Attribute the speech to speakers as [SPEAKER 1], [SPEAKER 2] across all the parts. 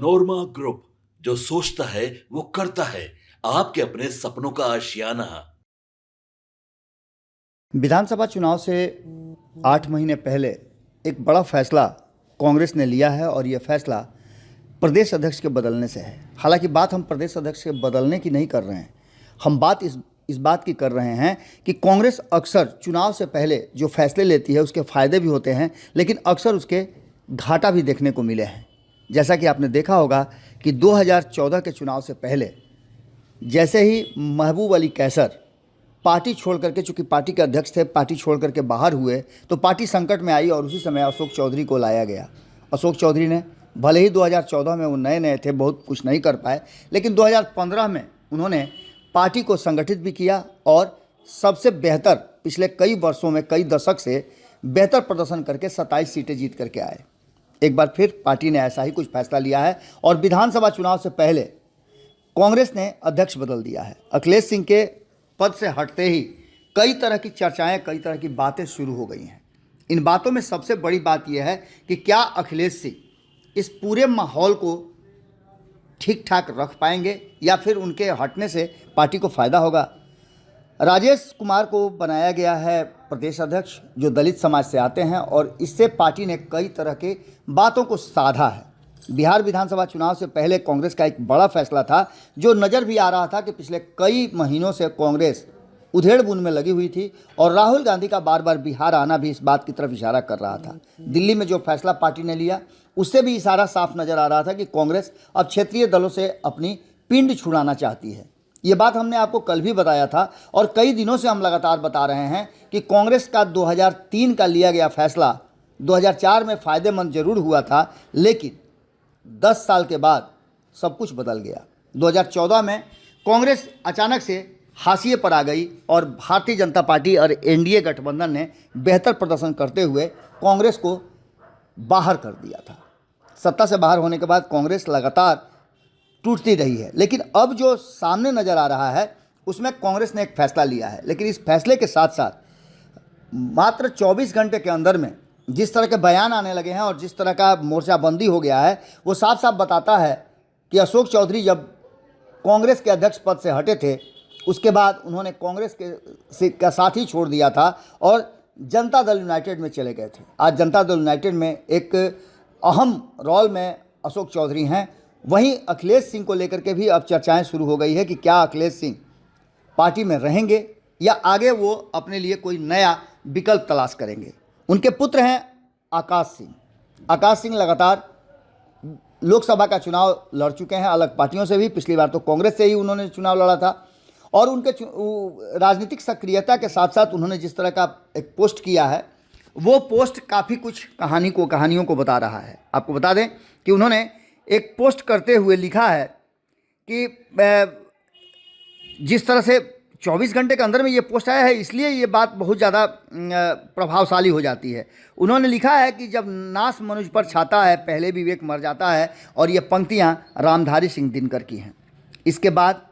[SPEAKER 1] नोरमा group, जो सोचता है वो करता है। आपके अपने सपनों का आशियाना।
[SPEAKER 2] विधानसभा चुनाव से 8 महीने पहले एक बड़ा फैसला कांग्रेस ने लिया है और यह फैसला प्रदेश अध्यक्ष के बदलने से है। हालांकि बात हम प्रदेश अध्यक्ष के बदलने की नहीं कर रहे हैं, हम बात इस बात की कर रहे हैं कि कांग्रेस अक्सर चुनाव से पहले जो फैसले लेती है उसके फ़ायदे भी होते हैं, लेकिन अक्सर उसके घाटा भी देखने को मिले हैं। जैसा कि आपने देखा होगा कि 2014 के चुनाव से पहले जैसे ही महबूब अली कैसर पार्टी छोड़ करके, चूंकि पार्टी के अध्यक्ष थे, पार्टी छोड़ करके बाहर हुए तो पार्टी संकट में आई और उसी समय अशोक चौधरी को लाया गया। अशोक चौधरी ने भले ही 2014 में वो नए नए थे, बहुत कुछ नहीं कर पाए, लेकिन 2015 में उन्होंने पार्टी को संगठित भी किया और सबसे बेहतर पिछले कई वर्षों में, कई दशक से बेहतर प्रदर्शन करके 27 सीटें जीत करके आए। एक बार फिर पार्टी ने ऐसा ही कुछ फैसला लिया है और विधानसभा चुनाव से पहले कांग्रेस ने अध्यक्ष बदल दिया है। अखिलेश सिंह के पद से हटते ही कई तरह की चर्चाएं, कई तरह की बातें शुरू हो गई हैं। इन बातों में सबसे बड़ी बात यह है कि क्या अखिलेश सिंह इस पूरे माहौल को ठीक ठाक रख पाएंगे या फिर उनके हटने से पार्टी को फ़ायदा होगा। राजेश कुमार को बनाया गया है प्रदेश अध्यक्ष, जो दलित समाज से आते हैं, और इससे पार्टी ने कई तरह के बातों को साधा है। बिहार विधानसभा चुनाव से पहले कांग्रेस का एक बड़ा फैसला था, जो नज़र भी आ रहा था कि पिछले कई महीनों से कांग्रेस उधेड़ बुन में लगी हुई थी और राहुल गांधी का बार बार बिहार आना भी इस बात की तरफ इशारा कर रहा था। दिल्ली में जो फैसला पार्टी ने लिया उससे भी इशारा साफ नज़र आ रहा था कि कांग्रेस अब क्षेत्रीय दलों से अपनी पिंड छुड़ाना चाहती है। ये बात हमने आपको कल भी बताया था और कई दिनों से हम लगातार बता रहे हैं कि कांग्रेस का 2003 का लिया गया फैसला 2004 में फ़ायदेमंद जरूर हुआ था, लेकिन 10 साल के बाद सब कुछ बदल गया। 2014 में कांग्रेस अचानक से हाशिए पर आ गई और भारतीय जनता पार्टी और एनडीए गठबंधन ने बेहतर प्रदर्शन करते हुए कांग्रेस को बाहर कर दिया था। सत्ता से बाहर होने के बाद कांग्रेस लगातार टूटती रही है, लेकिन अब जो सामने नज़र आ रहा है उसमें कांग्रेस ने एक फैसला लिया है। लेकिन इस फैसले के साथ साथ मात्र 24 घंटे के अंदर में जिस तरह के बयान आने लगे हैं और जिस तरह का मोर्चाबंदी हो गया है, वो साफ साफ बताता है कि अशोक चौधरी जब कांग्रेस के अध्यक्ष पद से हटे थे उसके बाद उन्होंने कांग्रेस का साथ ही छोड़ दिया था और जनता दल यूनाइटेड में चले गए थे। आज जनता दल यूनाइटेड में एक अहम रोल में अशोक चौधरी हैं। वहीं अखिलेश सिंह को लेकर के भी अब चर्चाएं शुरू हो गई है कि क्या अखिलेश सिंह पार्टी में रहेंगे या आगे वो अपने लिए कोई नया विकल्प तलाश करेंगे। उनके पुत्र हैं आकाश सिंह। आकाश सिंह लगातार लोकसभा का चुनाव लड़ चुके हैं, अलग पार्टियों से भी। पिछली बार तो कांग्रेस से ही उन्होंने चुनाव लड़ा था और उनके राजनीतिक सक्रियता के साथ साथ उन्होंने जिस तरह का एक पोस्ट किया है, वो पोस्ट काफ़ी कुछ कहानियों को बता रहा है। आपको बता दें कि उन्होंने एक पोस्ट करते हुए लिखा है कि जिस तरह से 24 घंटे के अंदर में ये पोस्ट आया है, इसलिए ये बात बहुत ज़्यादा प्रभावशाली हो जाती है। उन्होंने लिखा है कि जब नाश मनुष्य पर छाता है पहले विवेक मर जाता है, और ये पंक्तियाँ रामधारी सिंह दिनकर की हैं। इसके बाद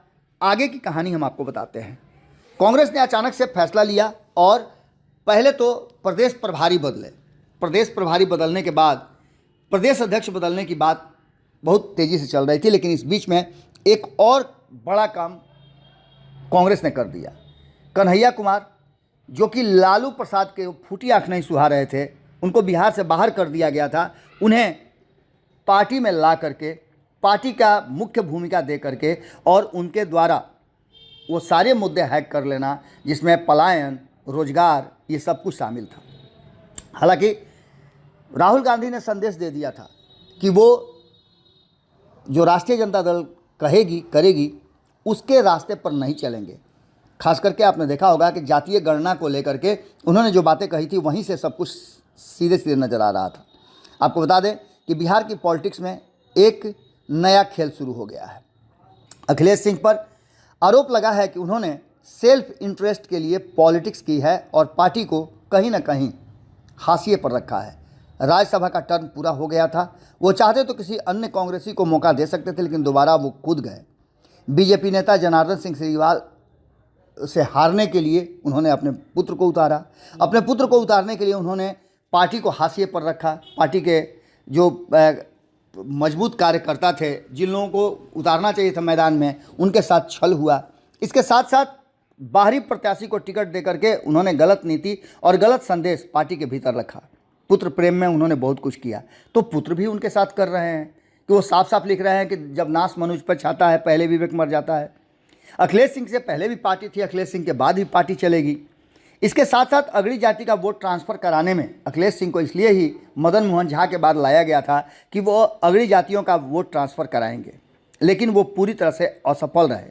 [SPEAKER 2] आगे की कहानी हम आपको बताते हैं। कांग्रेस ने अचानक से फैसला लिया और पहले तो प्रदेश प्रभारी बदले। प्रदेश प्रभारी बदलने के बाद प्रदेश अध्यक्ष बदलने की बात बहुत तेज़ी से चल रही थी, लेकिन इस बीच में एक और बड़ा काम कांग्रेस ने कर दिया। कन्हैया कुमार, जो कि लालू प्रसाद के फूटी आँख नहीं सुहा रहे थे, उनको बिहार से बाहर कर दिया गया था, उन्हें पार्टी में ला करके पार्टी का मुख्य भूमिका दे करके और उनके द्वारा वो सारे मुद्दे हैक कर लेना जिसमें पलायन, रोजगार, ये सब कुछ शामिल था। हालांकि राहुल गांधी ने संदेश दे दिया था कि वो जो राष्ट्रीय जनता दल करेगी उसके रास्ते पर नहीं चलेंगे। खास करके आपने देखा होगा कि जातीय गणना को लेकर के उन्होंने जो बातें कही थी वहीं से सब कुछ सीधे सीधे नज़र आ रहा था। आपको बता दें कि बिहार की पॉलिटिक्स में एक नया खेल शुरू हो गया है। अखिलेश सिंह पर आरोप लगा है कि उन्होंने सेल्फ इंटरेस्ट के लिए पॉलिटिक्स की है और पार्टी को कहीं ना कहीं हाशिए पर रखा है। राज्यसभा का टर्म पूरा हो गया था, वो चाहते तो किसी अन्य कांग्रेसी को मौका दे सकते थे, लेकिन दोबारा वो कूद गए। बीजेपी नेता जनार्दन सिंह सिग्रीवाल से हारने के लिए उन्होंने अपने पुत्र को उतारा। अपने पुत्र को उतारने के लिए उन्होंने पार्टी को हाशिए पर रखा। पार्टी के जो मजबूत कार्यकर्ता थे, जिन लोगों को उतारना चाहिए था मैदान में, उनके साथ छल हुआ। इसके साथ साथ बाहरी प्रत्याशी को टिकट देकर के उन्होंने गलत नीति और गलत संदेश पार्टी के भीतर रखा। पुत्र प्रेम में उन्होंने बहुत कुछ किया, तो पुत्र भी उनके साथ कर रहे हैं कि वो साफ साफ लिख रहे हैं कि जब नाश मनुष्य पर छाता है पहले विवेक मर जाता है। अखिलेश सिंह से पहले भी पार्टी थी, अखिलेश सिंह के बाद भी पार्टी चलेगी। इसके साथ साथ अगड़ी जाति का वोट ट्रांसफ़र कराने में अखिलेश सिंह को इसलिए ही मदन मोहन झा के बाद लाया गया था कि वो अगड़ी जातियों का वोट ट्रांसफ़र कराएंगे, लेकिन वो पूरी तरह से असफल रहे।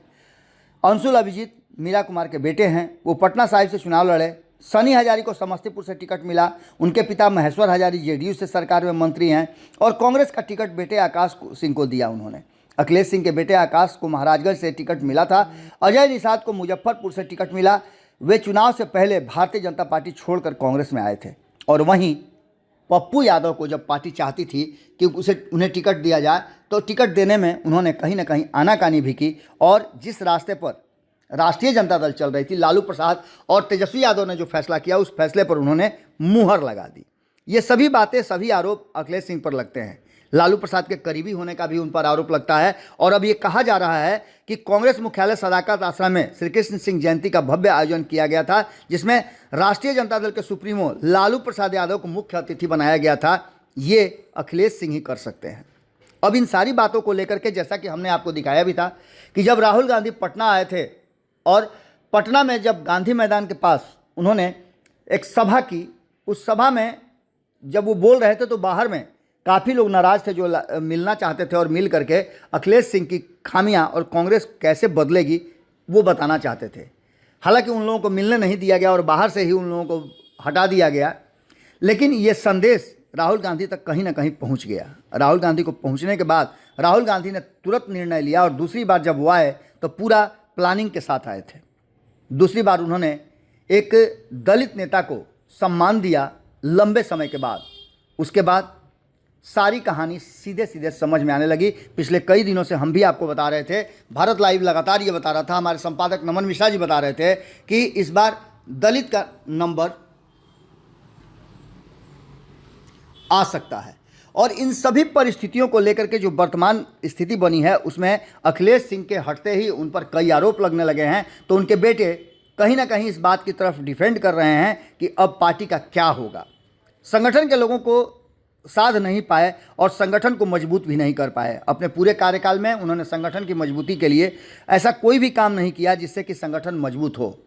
[SPEAKER 2] अंशुल अभिजीत मीरा कुमार के बेटे हैं, वो पटना साहिब से चुनाव लड़े। सनी हजारी को समस्तीपुर से टिकट मिला, उनके पिता महेश्वर हजारी जेडीयू से सरकार में मंत्री हैं, और कांग्रेस का टिकट बेटे आकाश सिंह को दिया उन्होंने। अखिलेश सिंह के बेटे आकाश को महाराजगंज से टिकट मिला था, अजय निषाद को मुजफ्फरपुर से टिकट मिला। वे चुनाव से पहले भारतीय जनता पार्टी छोड़कर कांग्रेस में आए थे, और वहीं पप्पू यादव को जब पार्टी चाहती थी कि उन्हें टिकट दिया जाए, तो टिकट देने में उन्होंने कहीं ना कहीं आनाकानी भी की, और जिस रास्ते पर राष्ट्रीय जनता दल चल रही थी, लालू प्रसाद और तेजस्वी यादव ने जो फैसला किया, उस फैसले पर उन्होंने मुहर लगा दी। ये सभी बातें, सभी आरोप अखिलेश सिंह पर लगते हैं। लालू प्रसाद के करीबी होने का भी उन पर आरोप लगता है, और अब ये कहा जा रहा है कि कांग्रेस मुख्यालय सदाकत आश्रम में श्री कृष्ण सिंह जयंती का भव्य आयोजन किया गया था, जिसमें राष्ट्रीय जनता दल के सुप्रीमो लालू प्रसाद यादव को मुख्य अतिथि बनाया गया था। ये अखिलेश सिंह ही कर सकते हैं। अब इन सारी बातों को लेकर के, जैसा कि हमने आपको दिखाया भी था कि जब राहुल गांधी पटना आए थे, और पटना में जब गांधी मैदान के पास उन्होंने एक सभा की, उस सभा में जब वो बोल रहे थे तो बाहर में काफ़ी लोग नाराज़ थे, जो मिलना चाहते थे और मिल करके अखिलेश सिंह की खामियां और कांग्रेस कैसे बदलेगी वो बताना चाहते थे। हालांकि उन लोगों को मिलने नहीं दिया गया और बाहर से ही उन लोगों को हटा दिया गया, लेकिन ये संदेश राहुल गांधी तक कहीं ना कहीं पहुंच गया। राहुल गांधी को पहुंचने के बाद राहुल गांधी ने तुरंत निर्णय लिया, और दूसरी बार जब वो आए तो पूरा प्लानिंग के साथ आए थे। दूसरी बार उन्होंने एक दलित नेता को सम्मान दिया लंबे समय के बाद। उसके बाद सारी कहानी सीधे सीधे समझ में आने लगी। पिछले कई दिनों से हम भी आपको बता रहे थे, भारत लाइव लगातार ये बता रहा था, हमारे संपादक नमन मिश्रा जी बता रहे थे कि इस बार दलित का नंबर आ सकता है। और इन सभी परिस्थितियों को लेकर के जो वर्तमान स्थिति बनी है, उसमें अखिलेश सिंह के हटते ही उन पर कई आरोप लगने लगे हैं, तो उनके बेटे कहीं ना कहीं इस बात की तरफ डिफेंड कर रहे हैं कि अब पार्टी का क्या होगा। संगठन के लोगों को साध नहीं पाए और संगठन को मजबूत भी नहीं कर पाए। अपने पूरे कार्यकाल में उन्होंने संगठन की मजबूती के लिए ऐसा कोई भी काम नहीं किया जिससे कि संगठन मजबूत हो।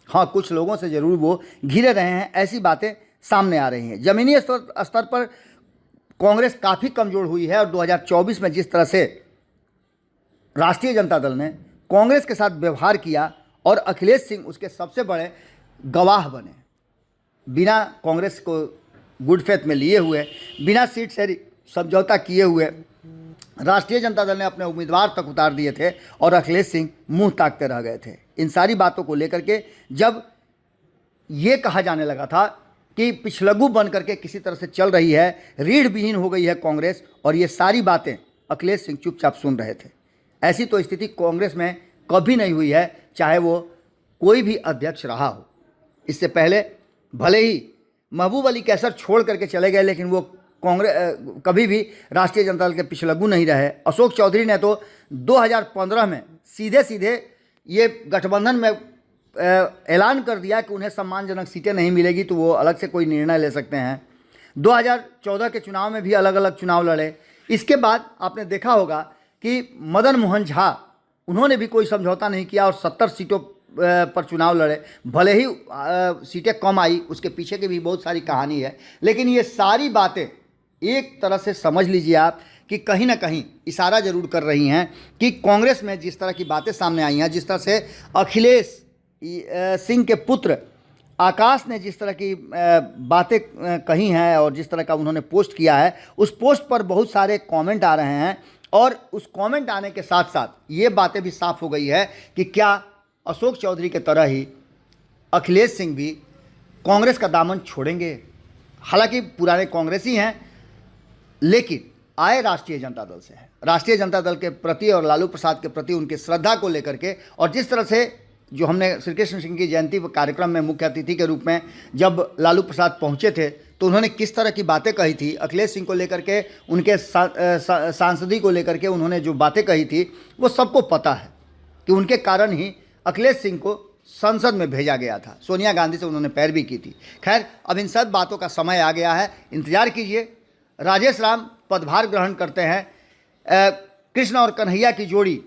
[SPEAKER 2] हाँ, कुछ लोगों से ज़रूर वो घिरे रहे हैं, ऐसी बातें सामने आ रही हैं। ज़मीनी स्तर पर कांग्रेस काफ़ी कमज़ोर हुई है, और 2024 में जिस तरह से राष्ट्रीय जनता दल ने कांग्रेस के साथ व्यवहार किया और अखिलेश सिंह उसके सबसे बड़े गवाह बने, बिना कांग्रेस को गुड फेथ में लिए हुए, बिना सीट से समझौता किए हुए राष्ट्रीय जनता दल ने अपने उम्मीदवार तक उतार दिए थे, और अखिलेश सिंह मुंह ताकते रह गए थे। इन सारी बातों को लेकर के जब ये कहा जाने लगा था कि पिछलग्गू बन करके किसी तरह से चल रही है, रीढ़ विहीन हो गई है कांग्रेस, और ये सारी बातें अखिलेश सिंह चुपचाप सुन रहे थे। ऐसी तो स्थिति कांग्रेस में कभी नहीं हुई है, चाहे वो कोई भी अध्यक्ष रहा हो। इससे पहले भले ही महबूब अली कैसर छोड़ करके चले गए, लेकिन वो कांग्रेस कभी भी राष्ट्रीय जनता दल के पिछलग्गू नहीं रहे। अशोक चौधरी ने तो 2015 में सीधे सीधे ये गठबंधन में ऐलान कर दिया कि उन्हें सम्मानजनक सीटें नहीं मिलेगी तो वो अलग से कोई निर्णय ले सकते हैं। 2014 के चुनाव में भी अलग अलग चुनाव लड़े। इसके बाद आपने देखा होगा कि मदन मोहन झा, उन्होंने भी कोई समझौता नहीं किया और 70 सीटों पर चुनाव लड़े। भले ही सीटें कम आई, उसके पीछे की भी बहुत सारी कहानी है, लेकिन ये सारी बातें एक तरह से समझ लीजिए आप कि कहीं ना कहीं इशारा जरूर कर रही हैं कि कांग्रेस में जिस तरह की बातें सामने आई हैं, जिस तरह से अखिलेश सिंह के पुत्र आकाश ने जिस तरह की बातें कही हैं और जिस तरह का उन्होंने पोस्ट किया है, उस पोस्ट पर बहुत सारे कमेंट आ रहे हैं, और उस कमेंट आने के साथ साथ ये बातें भी साफ हो गई है कि क्या अशोक चौधरी के तरह ही अखिलेश सिंह भी कांग्रेस का दामन छोड़ेंगे। हालांकि पुराने कांग्रेसी हैं, लेकिन आए राष्ट्रीय जनता दल से है। राष्ट्रीय जनता दल के प्रति और लालू प्रसाद के प्रति उनकी श्रद्धा को लेकर के, और जिस तरह से जो हमने श्री कृष्ण सिंह की जयंती कार्यक्रम में मुख्य अतिथि के रूप में जब लालू प्रसाद पहुंचे थे तो उन्होंने किस तरह की बातें कही थी अखिलेश सिंह को लेकर के, उनके सांसदी को लेकर के उन्होंने जो बातें कही थी वो सबको पता है कि उनके कारण ही अखिलेश सिंह को संसद में भेजा गया था। सोनिया गांधी से उन्होंने पैरवी की थी। खैर, अब इन सब बातों का समय आ गया है, इंतजार कीजिए। राजेश राम पदभार ग्रहण करते हैं। कृष्ण और कन्हैया की जोड़ी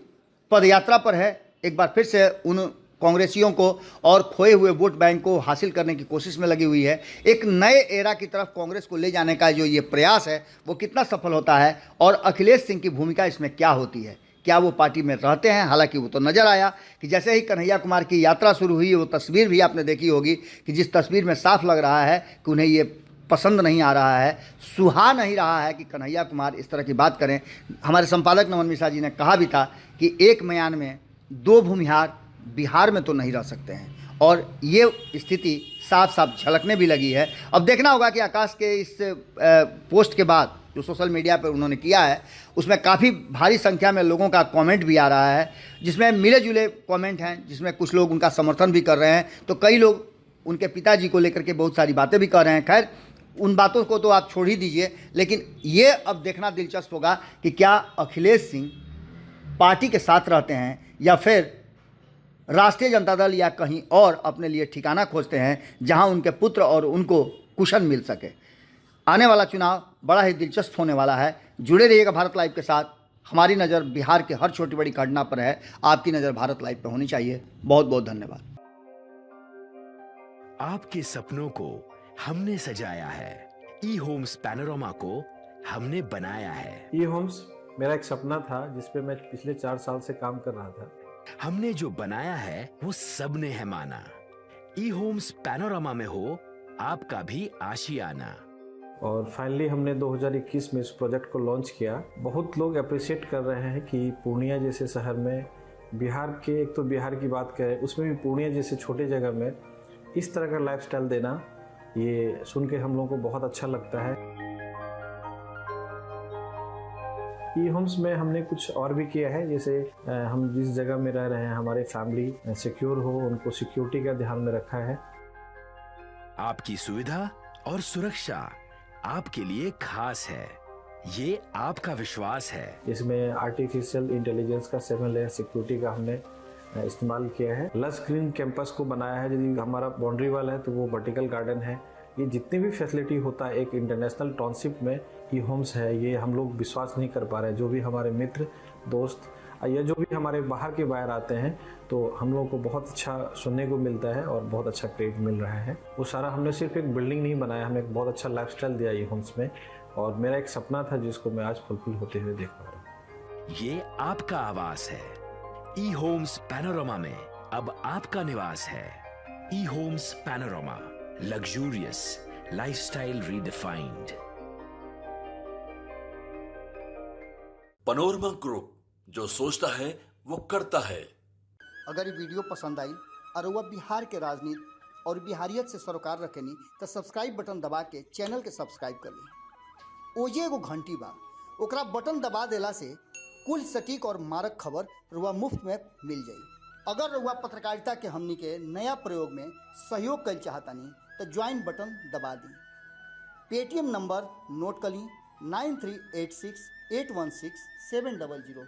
[SPEAKER 2] पदयात्रा पर है। एक बार फिर से उन कांग्रेसियों को और खोए हुए वोट बैंक को हासिल करने की कोशिश में लगी हुई है। एक नए एरा की तरफ कांग्रेस को ले जाने का जो ये प्रयास है वो कितना सफल होता है और अखिलेश सिंह की भूमिका इसमें क्या होती है, क्या वो पार्टी में रहते हैं? हालांकि वो तो नज़र आया कि जैसे ही कन्हैया कुमार की यात्रा शुरू हुई, वो तस्वीर भी आपने देखी होगी कि जिस तस्वीर में साफ लग रहा है कि उन्हें ये पसंद नहीं आ रहा है, सुहा नहीं रहा है कि कन्हैया कुमार इस तरह की बात करें। हमारे संपादक नमन मिश्रा जी ने कहा भी था कि एक म्यान में दो भूमिहार बिहार में तो नहीं रह सकते हैं, और ये स्थिति साफ साफ झलकने भी लगी है। अब देखना होगा कि आकाश के इस पोस्ट के बाद जो सोशल मीडिया पर उन्होंने किया है उसमें काफ़ी भारी संख्या में लोगों का कमेंट भी आ रहा है, जिसमें मिले जुले कमेंट हैं, जिसमें कुछ लोग उनका समर्थन भी कर रहे हैं, तो कई लोग उनके पिताजी को लेकर के बहुत सारी बातें भी कर रहे हैं। खैर, उन बातों को तो आप छोड़ ही दीजिए, लेकिन ये अब देखना दिलचस्प होगा कि क्या अखिलेश सिंह पार्टी के साथ रहते हैं या फिर राष्ट्रीय जनता दल या कहीं और अपने लिए ठिकाना खोजते हैं जहां उनके पुत्र और उनको कुशन मिल सके। आने वाला चुनाव बड़ा ही दिलचस्प होने वाला है। जुड़े रहिएगा भारत लाइव के साथ। हमारी नज़र बिहार के हर छोटी बड़ी घटना पर है, आपकी नज़र भारत लाइव पर होनी चाहिए। बहुत बहुत धन्यवाद।
[SPEAKER 3] आपके सपनों को हमने सजाया है, ई होम्स पैनोरमा को हमने बनाया है।
[SPEAKER 4] ई होम्स मेरा एक सपना था जिस पे मैं पिछले 4 साल से काम कर रहा था।
[SPEAKER 3] हमने जो बनाया है वो सबने है माना। ई होम्स पैनोरमा में हो आपका भी आशियाना।
[SPEAKER 4] और फाइनली हमने 2021 में इस प्रोजेक्ट को लॉन्च किया। बहुत लोग अप्रिशिएट कर रहे हैं कि पूर्णिया जैसे शहर में, बिहार के, एक तो बिहार की बात करें उसमें भी पूर्णिया जैसे छोटे जगह में इस तरह का लाइफस्टाइल देना, ये सुन के हम लोगों को बहुत अच्छा लगता है। ई होम्स में हमने कुछ और भी किया है, जैसे हम जिस जगह में रह रहे हैं हमारे फैमिली सिक्योर हो, उनको सिक्योरिटी का ध्यान में रखा है।
[SPEAKER 3] आपकी सुविधा और सुरक्षा आपके लिए खास है, ये आपका विश्वास है।
[SPEAKER 4] इसमें आर्टिफिशियल इंटेलिजेंस का 7 लेयर सिक्योरिटी का हमने इस्तेमाल किया है। लस ग्रीन कैंपस को बनाया है। यदि हमारा बाउंड्री वाल है तो वो वर्टिकल गार्डन है। ये जितनी भी फैसिलिटी होता है एक इंटरनेशनल टाउनशिप में ई होम्स है, ये हम लोग विश्वास नहीं कर पा रहे हैं। जो भी हमारे मित्र दोस्त या जो भी हमारे बाहर के बाहर आते हैं तो हम लोगों को बहुत अच्छा सुनने को मिलता है और बहुत अच्छा क्रेडिट मिल रहा है। वो सारा हमने सिर्फ एक बिल्डिंग नहीं बनाया, हमें एक बहुत अच्छा लाइफस्टाइल दिया ई होम्स में, और मेरा एक सपना था जिसको मैं आज फुलफिल होते हुए देख पा रहा हूँ।
[SPEAKER 3] ये आपका आवास है। ई होम्स पैनोरमा में अब आपका निवास है। E homes Panorama, luxurious lifestyle redefined.
[SPEAKER 1] Panorama group, जो सोचता है वो करता है।
[SPEAKER 2] अगर ये वीडियो पसंद आई और वह बिहार के राजनीति और बिहारियत से सरोकार रखेनी तो सब्सक्राइब बटन दबा के चैनल के सब्सक्राइब कर ली। ओजे एगो घंटी बा, ओकरा बटन दबा देला से कुल सटीक और मारक खबर रुआ मुफ्त में मिल जाई। अगर रुआ पत्रकारिता के हमनी के नया प्रयोग में सहयोग कर चाहतानी तो ज्वाइन बटन दबा दी। पेटीएम नंबर नोट कर ली 9386816700।